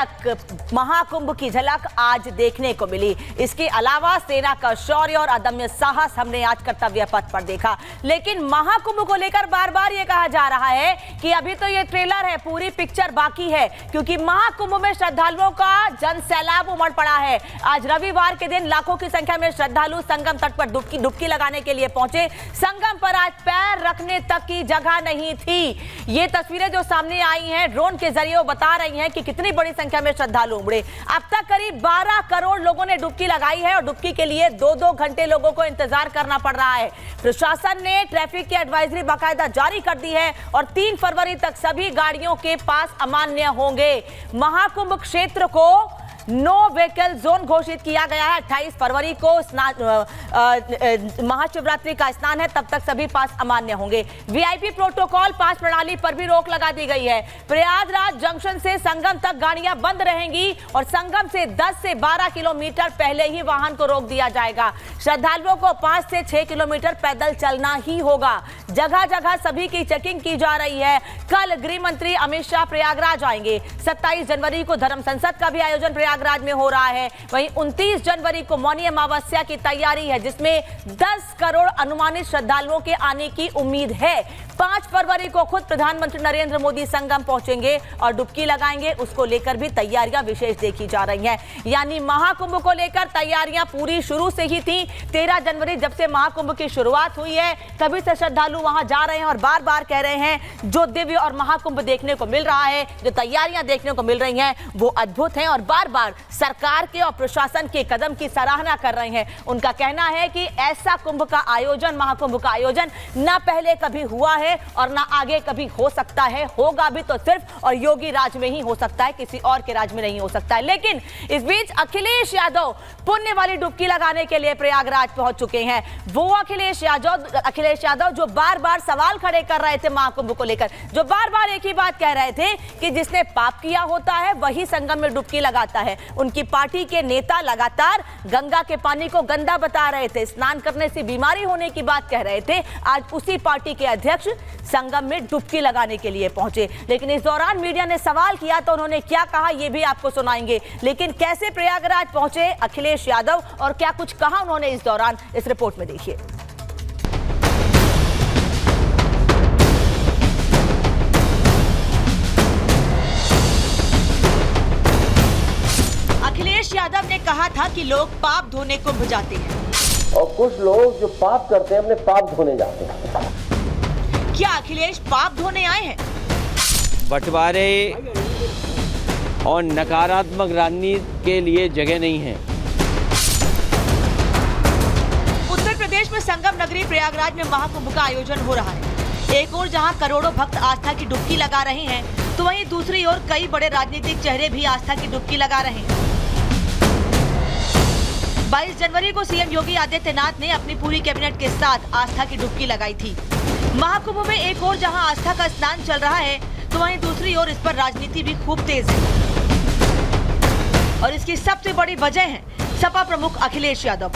झलक, महाकुंभ की झलक आज देखने को मिली। इसके अलावा सेना का शौर्य और अदम्य साहस हमने आज कर्तव्य पथ पर देखा। लेकिन महाकुंभ को लेकर बार बार ये कहा जा रहा है कि अभी तो ये ट्रेलर है, पूरी पिक्चर बाकी है, क्योंकि महाकुंभ में श्रद्धालुओं का जन सैलाब उमड़ पड़ा है। आज रविवार के दिन लाखों की संख्या में श्रद्धालु संगम तट पर डुबकी लगाने के लिए पहुंचे। संगम पर आज पैर रखने तक की जगह नहीं थी। ये तस्वीरें जो सामने आई हैं ड्रोन के जरिए वो बता रही हैं कि कितनी बड़ी संख्या में श्रद्धालु उमड़े। अब तक करीब 12 करोड़ लोगों ने डुबकी लगाई है और डुबकी के लिए 2-2 घंटे लोगों को इंतजार करना पड़ रहा है। प्रशासन ने ट्रैफिक की एडवाइजरी बाकायदा जारी कर दी है और 3 फरवरी तक सभी गाड़ियों के पास अमान्य होंगे। महाकुंभ क्षेत्र को नो व्हीकल जोन घोषित किया गया है। 28 फरवरी को महाशिवरात्रि का स्नान है, तब तक सभी पास अमान्य होंगे। वीआईपी प्रोटोकॉल पास प्रणाली पर भी रोक लगा दी गई है। प्रयागराज जंक्शन से संगम तक गाड़ियां बंद रहेंगी और संगम से 10 से 12 किलोमीटर पहले ही वाहन को रोक दिया जाएगा। श्रद्धालुओं को 5 से 6 किलोमीटर पैदल चलना ही होगा। जगह जगह सभी की चेकिंग की जा रही है। कल गृह मंत्री अमित शाह प्रयागराज आएंगे। 27 जनवरी को धर्म संसद का भी आयोजन प्रयागराज में हो रहा है। वहीं 29 जनवरी को मौनी अमावस्या की तैयारी है, जिसमें 10 करोड़ अनुमानित श्रद्धालुओं के आने की उम्मीद है। 5 फरवरी को खुद प्रधानमंत्री नरेंद्र मोदी संगम पहुंचेंगे और डुबकी लगाएंगे। उसको लेकर भी तैयारियां विशेष देखी जा रही हैं। यानी महाकुंभ को लेकर तैयारियां पूरी शुरू से ही थी। 13 जनवरी जब से महाकुंभ की शुरुआत हुई है, तभी से श्रद्धालु वहां जा रहे हैं और बार बार कह रहे हैं जो दिव्य और महाकुंभ देखने को मिल रहा है, जो तैयारियां देखने को मिल रही हैं, वो अद्भुत हैं और बार बार सरकार के और प्रशासन के कदम की सराहना कर रहे हैं। उनका कहना है कि ऐसा कुंभ का आयोजन, महाकुंभ का आयोजन ना पहले कभी हुआ है और ना आगे कभी हो सकता है। होगा भी तो सिर्फ और योगी राज में ही हो सकता है, किसी और के राज में नहीं हो सकता है। लेकिन इस बीच अखिलेश यादव पुण्य वाली डुबकी लगाने के लिए प्रयागराज पहुंच चुके हैं। वो अखिलेश यादव जो बार बार सवाल खड़े कर रहे थे महाकुंभ को लेकर, जो बार बार एक ही बात कह रहे थे कि जिसने पाप किया होता है वही संगम में डुबकी लगाता है। उनकी पार्टी के नेता लगातार गंगा के पानी को गंदा बता रहे थे, स्नान करने से बीमारी होने की बात कह रहे थे। आज उसी पार्टी के अध्यक्ष संगम में डुबकी लगाने के लिए पहुंचे। लेकिन इस दौरान मीडिया ने सवाल किया तो उन्होंने क्या कहा ये भी आपको सुनाएंगे। लेकिन कैसे प्रयागराज पहुंचे अखिलेश यादव और क्या कुछ कहा उन्होंने इस दौरान, इस रिपोर्ट में देखिए। अखिलेश यादव ने कहा था कि लोग पाप धोने कुंभ जाते हैं और कुछ लोग जो पाप करते हैं अपने पाप धोने जाते हैं। क्या अखिलेश पाप धोने आए हैं? बंटवारे और नकारात्मक राजनीति के लिए जगह नहीं है। उत्तर प्रदेश में संगम नगरी प्रयागराज में महाकुंभ का आयोजन हो रहा है। एक ओर जहां करोड़ों भक्त आस्था की डुबकी लगा रहे हैं, तो वहीं दूसरी ओर कई बड़े राजनीतिक चेहरे भी आस्था की डुबकी लगा रहे हैं। 22 जनवरी को सीएम योगी आदित्यनाथ ने अपनी पूरी कैबिनेट के साथ आस्था की डुबकी लगाई थी। महाकुंभ में एक ओर जहां आस्था का स्नान चल रहा है, तो वहीं दूसरी ओर इस पर राजनीति भी खूब तेज है। और इसकी सबसे बड़ी वजह है सपा प्रमुख अखिलेश यादव।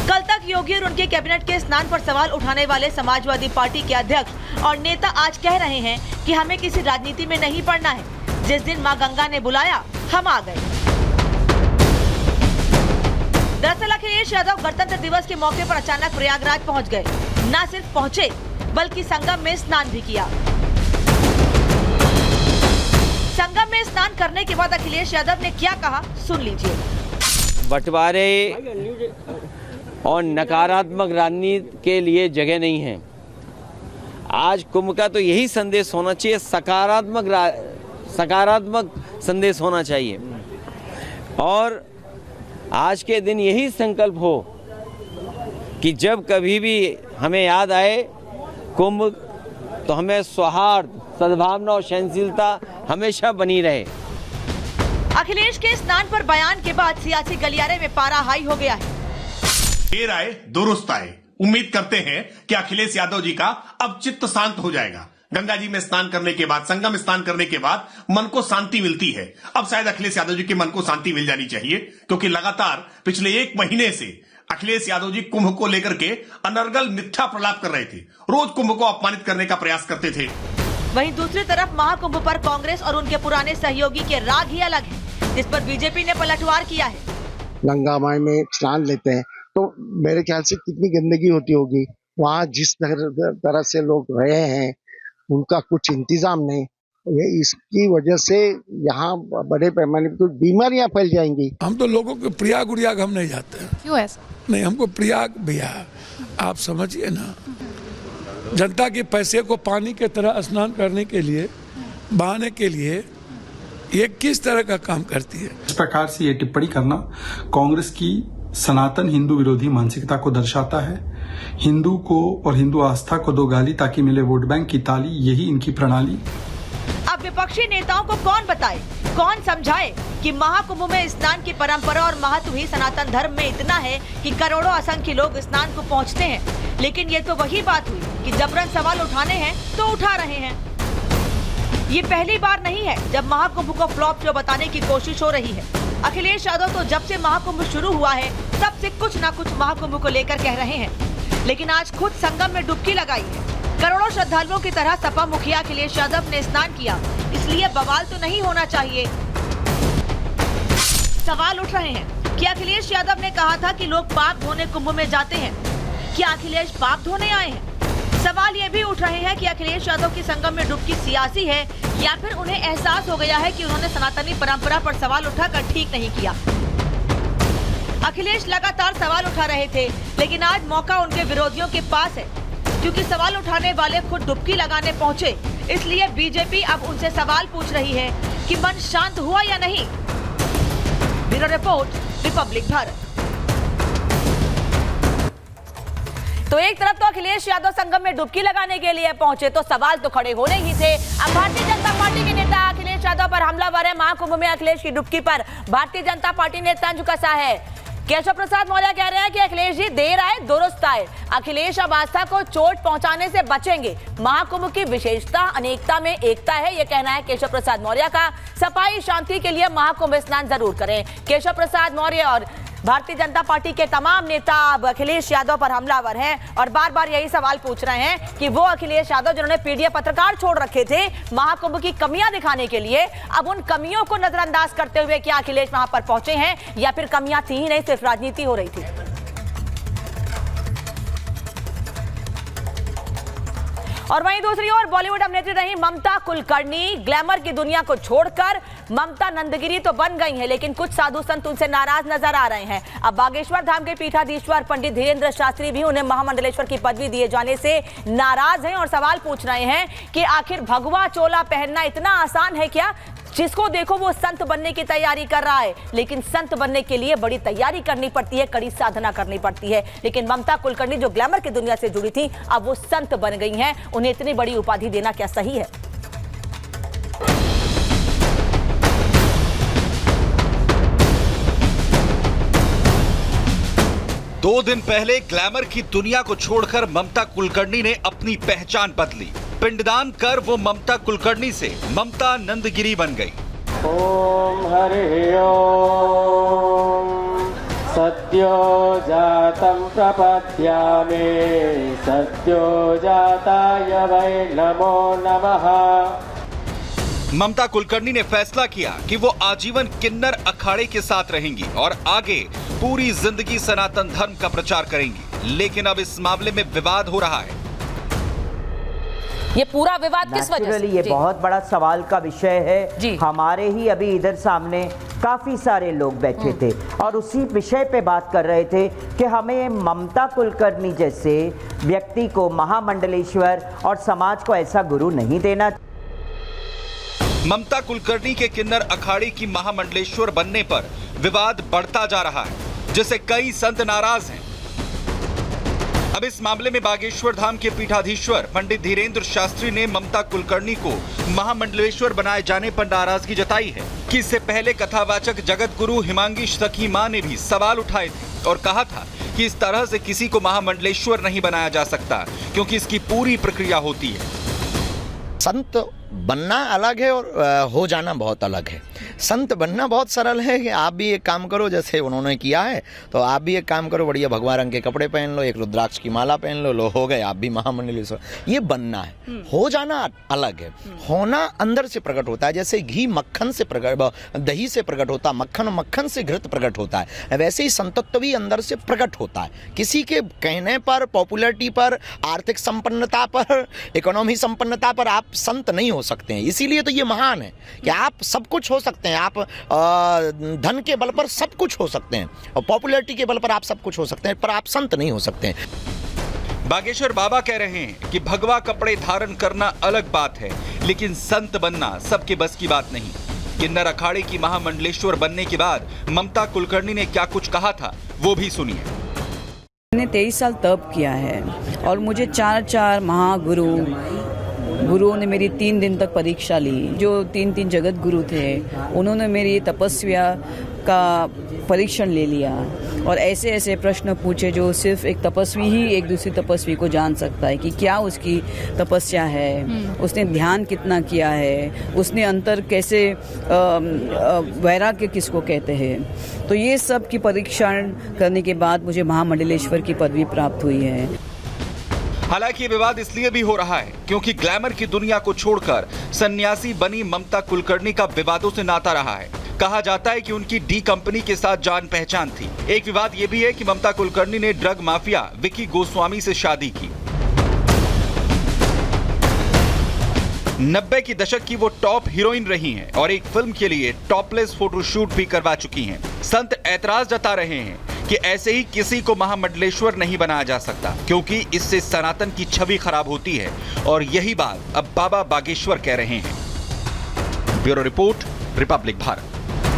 कल तक योगी और उनके कैबिनेट के स्नान पर सवाल उठाने वाले समाजवादी पार्टी के अध्यक्ष और नेता आज कह रहे हैं कि हमें किसी राजनीति में नहीं पड़ना है। जिस दिन मां गंगा ने बुलाया हम आ गए। दरअसल अखिलेश यादव गणतंत्र दिवस के मौके पर अचानक प्रयागराज पहुंच गए। न सिर्फ पहुंचे बल्कि संगम में स्नान भी किया। संगम में स्नान करने के बाद अखिलेश यादव ने क्या कहा, सुन लीजिए। बंटवारे और नकारात्मक राजनीति के लिए जगह नहीं है। आज कुंभ का तो यही संदेश होना चाहिए, सकारात्मक संदेश होना चाहिए। और आज के दिन यही संकल्प हो कि जब कभी भी हमें याद आए कुंभ, तो हमें सौहार्द, सद्भावना और सहनशीलता हमेशा बनी रहे। अखिलेश के स्नान पर बयान के बाद सियासी गलियारे में पारा हाई हो गया है। देर आए दुरुस्त आए। उम्मीद करते हैं कि अखिलेश यादव जी का अब चित्त शांत हो जाएगा। गंगा जी में स्नान करने के बाद, संगम स्नान करने के बाद मन को शांति मिलती है। अब शायद अखिलेश यादव जी के मन को शांति मिल जानी चाहिए, क्योंकि लगातार पिछले 1 महीने से अखिलेश यादव जी कुंभ को लेकर के अनर्गल मिथ्या प्रलाप कर रहे थे। रोज कुंभ को अपमानित करने का प्रयास करते थे। वहीं दूसरी तरफ महाकुंभ पर कांग्रेस और उनके पुराने सहयोगी के राग ही अलग है। जिस पर बीजेपी ने पलटवार किया है। गंगा माई में स्नान लेते हैं तो मेरे ख्याल से कितनी गंदगी होती होगी वहाँ, जिस तरह से लोग रहे हैं उनका कुछ इंतजाम नहीं, ये इसकी वजह से यहाँ बड़े पैमाने पर बीमारियां फैल जाएंगी। हम तो लोगों के प्रयाग उरियाग हम नहीं जाते हैं। क्यों ऐसा? नहीं, हमको प्रयाग भैया आप समझिए ना, जनता के पैसे को पानी के तरह स्नान करने के लिए, बहाने के लिए ये किस तरह का काम करती है। इस प्रकार से ये टिप्पणी करना कांग्रेस की सनातन हिंदू विरोधी मानसिकता को दर्शाता है। हिंदू को और हिंदू आस्था को दो गाली ताकि मिले वोट बैंक की ताली, यही इनकी प्रणाली। अब विपक्षी नेताओं को कौन बताए, कौन समझाए कि महाकुंभ में स्नान की परंपरा और महत्व ही सनातन धर्म में इतना है कि करोड़ों असंख्य लोग स्नान को पहुंचते हैं। लेकिन ये तो वही बात हुई कि जबरन सवाल उठाने हैं तो उठा रहे हैं। ये पहली बार नहीं है जब महाकुंभ को फ्लॉप शो बताने की कोशिश हो रही है। अखिलेश यादव तो जब से महाकुंभ शुरू हुआ है तब से कुछ न कुछ महाकुंभ को लेकर कह रहे हैं, लेकिन आज खुद संगम में डुबकी लगाई है। करोड़ों श्रद्धालुओं की तरह सपा मुखिया अखिलेश यादव ने स्नान किया, इसलिए बवाल तो नहीं होना चाहिए। सवाल उठ रहे हैं कि अखिलेश यादव ने कहा था कि लोग पाप धोने कुंभ में जाते हैं, क्या अखिलेश पाप धोने आए हैं? सवाल ये भी उठ रहे हैं कि अखिलेश यादव की संगम में डुबकी सियासी है या फिर उन्हें एहसास हो गया है कि उन्होंने सनातनी परंपरा पर सवाल उठाकर ठीक नहीं किया। अखिलेश लगातार सवाल उठा रहे थे, लेकिन आज मौका उनके विरोधियों के पास है, क्योंकि सवाल उठाने वाले खुद डुबकी लगाने पहुंचे। इसलिए बीजेपी अब उनसे सवाल पूछ रही है कि मन शांत हुआ या नहीं। Bureau report, Republic Bharat. तो एक तरफ तो अखिलेश यादव संगम में डुबकी लगाने के लिए पहुंचे तो सवाल तो खड़े होने ही थे। अब भारतीय जनता पार्टी के नेता अखिलेश यादव पर हमलावर है। महाकुंभ में अखिलेश की डुबकी पर भारतीय जनता पार्टी ने तंज कसा है। केशव प्रसाद मौर्य कह रहे हैं कि अखिलेश जी देर आए दुरुस्त आए। अखिलेश अब आस्था को चोट पहुंचाने से बचेंगे। महाकुंभ की विशेषता अनेकता में एकता है, यह कहना है केशव प्रसाद मौर्य का। सफाई शांति के लिए महाकुंभ स्नान जरूर करें। केशव प्रसाद मौर्य और भारतीय जनता पार्टी के तमाम नेता अब अखिलेश यादव पर हमलावर हैं और बार बार यही सवाल पूछ रहे हैं कि वो अखिलेश यादव जिन्होंने पीडीएफ पत्रकार छोड़ रखे थे महाकुंभ की कमियां दिखाने के लिए, अब उन कमियों को नजरअंदाज करते हुए क्या अखिलेश वहां पर पहुंचे हैं या फिर कमियां थी ही नहीं, सिर्फ राजनीति हो रही थी। और वहीं दूसरी ओर बॉलीवुड अभिनेत्री रही ममता कुलकर्णी ग्लैमर की दुनिया को छोड़कर ममता नंदगिरी तो बन गई हैं, लेकिन कुछ साधु संत उनसे नाराज नजर आ रहे हैं। अब बागेश्वर धाम के पीठाधीश्वर पंडित धीरेन्द्र शास्त्री भी उन्हें महामंडलेश्वर की पदवी दिए जाने से नाराज हैं और सवाल पूछ रहे हैं कि आखिर भगवा चोला पहनना इतना आसान है क्या? जिसको देखो वो संत बनने की तैयारी कर रहा है, लेकिन संत बनने के लिए बड़ी तैयारी करनी पड़ती है, कड़ी साधना करनी पड़ती है। लेकिन ममता कुलकर्णी जो ग्लैमर की दुनिया से जुड़ी थी, अब वो संत बन गई हैं। उन्हें इतनी बड़ी उपाधि देना क्या सही है? दो दिन पहले ग्लैमर की दुनिया को छोड़कर ममता कुलकर्णी ने अपनी पहचान बदली। पिंडदान कर वो ममता कुलकर्णी से ममता नंदगिरी बन गई। ओम हरि ओम सत्यो जातं प्रपद्यामि सत्यो जाताय वै नमो नमः। ममता कुलकर्णी ने फैसला किया कि वो आजीवन किन्नर अखाड़े के साथ रहेंगी और आगे पूरी जिंदगी सनातन धर्म का प्रचार करेंगी। लेकिन अब इस मामले में विवाद हो रहा है। ये पूरा विवाद किस वजह से? ये बहुत बड़ा सवाल का विषय है। हमारे ही अभी इधर सामने काफी सारे लोग बैठे थे और उसी विषय पे बात कर रहे थे कि हमें ममता कुलकर्णी जैसे व्यक्ति को महामंडलेश्वर और समाज को ऐसा गुरु नहीं देना। ममता कुलकर्णी के किन्नर अखाड़े की महामंडलेश्वर बनने पर विवाद बढ़ता जा रहा है, जिससे कई संत नाराज हैं। अब इस मामले में बागेश्वर धाम के पीठाधीश्वर पंडित धीरेन्द्र शास्त्री ने ममता कुलकर्णी को महामंडलेश्वर बनाए जाने पर नाराजगी जताई है कि इससे पहले कथावाचक जगत गुरु हिमांगी सखी मां ने भी सवाल उठाए थे और कहा था कि इस तरह से किसी को महामंडलेश्वर नहीं बनाया जा सकता, क्योंकि इसकी पूरी प्रक्रिया होती है। संत बनना अलग है और हो जाना बहुत अलग है। संत बनना बहुत सरल है कि आप भी एक काम करो जैसे उन्होंने किया है, तो आप भी एक काम करो, बढ़िया भगवा रंग के कपड़े पहन लो, एक रुद्राक्ष की माला पहन लो, हो गए आप भी महामंडलेश्वर। ये बनना है, हो जाना अलग है, होना अंदर से प्रकट होता है। जैसे घी मक्खन से प्रकट, दही से प्रकट होता है, मक्खन से घृत प्रकट होता है, वैसे ही संतत्व भी अंदर से प्रकट होता है। किसी के कहने पर, पॉपुलैरिटी पर, आर्थिक संपन्नता पर, इकोनॉमी संपन्नता पर आप संत नहीं हो सकते हैं। इसीलिए तो ये महान है कि आप सब कुछ हो सकते हैं, आप धन के बल पर सब कुछ हो सकते हैं और पॉपुलैरिटी के बल पर आप सब कुछ हो सकते हैं, पर आप संत नहीं हो सकते हैं। बागेश्वर बाबा कह रहे हैं कि भगवा कपड़े धारण करना अलग बात है, लेकिन संत बनना सबके बस की बात नहीं। किन्नर अखाड़े की महामंडलेश्वर बनने के बाद ममता कुलकर्णी ने क्या कुछ कहा था, वो भी सुनिए। मैंने 23 साल तप किया है और मुझे 4 गुरुओं ने मेरी 3 दिन तक परीक्षा ली। जो 3 जगत गुरु थे, उन्होंने मेरी तपस्या का परीक्षण ले लिया और ऐसे ऐसे प्रश्न पूछे जो सिर्फ एक तपस्वी ही एक दूसरी तपस्वी को जान सकता है कि क्या उसकी तपस्या है, उसने ध्यान कितना किया है, उसने अंतर कैसे, वैराग्य किसको कहते हैं। तो ये सब की परीक्षण करने के बाद मुझे महामंडलेश्वर की पदवी प्राप्त हुई है। हालांकि ये विवाद इसलिए भी हो रहा है क्योंकि ग्लैमर की दुनिया को छोड़कर सन्यासी बनी ममता कुलकर्णी का विवादों से नाता रहा है। कहा जाता है कि उनकी डी कंपनी के साथ जान पहचान थी। एक विवाद ये भी है कि ममता कुलकर्णी ने ड्रग माफिया विकी गोस्वामी से शादी की। 90 की दशक की वो टॉप हीरोइन रही हैं और एक फिल्म के लिए टॉपलेस फोटोशूट भी करवा चुकी हैं। संत ऐतराज जता रहे हैं कि ऐसे ही किसी को महामंडलेश्वर नहीं बनाया जा सकता, क्योंकि इससे सनातन की छवि खराब होती है और यही बात अब बाबा बागेश्वर कह रहे हैं। Bureau report, Republic Bharat.